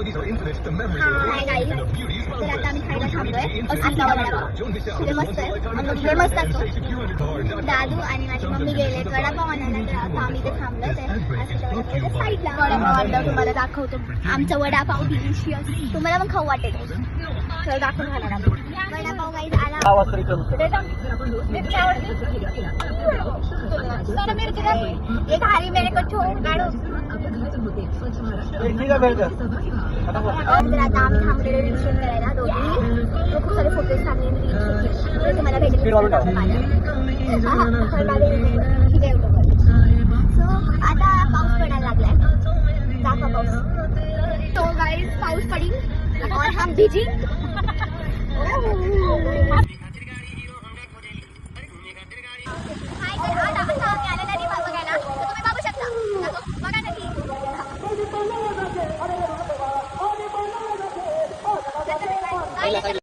Hi guys, तर आता आम्ही खायला थांबलोय असला वडापाव. म्हणजे मस्त आहे, म्हणजे मस्त असतो. दादू आणि माझी मम्मी गेले वडापाव आणायला, तर आता आम्ही इथे थांबलोय. ते साईडला वडापाव आणला, तुम्हाला दाखवतो. आमचा वडापाव डिलिशियस, तुम्हाला पण खाऊ वाटेल तर दाखवून घालणार आम्ही. वडापाव गाईज आला. एक हारी मेरे को छोड़ काढो. तर आता आम्ही थांबलेलो रिक्शेट करायला दोघी. खूप सारे फोटोज टाकले, तुम्हाला भेटेल. सो आता पाऊस पडायला लागलाय, दाखवा पाऊस. तो गाईज पाऊस पडेल और हम भिजी. बघा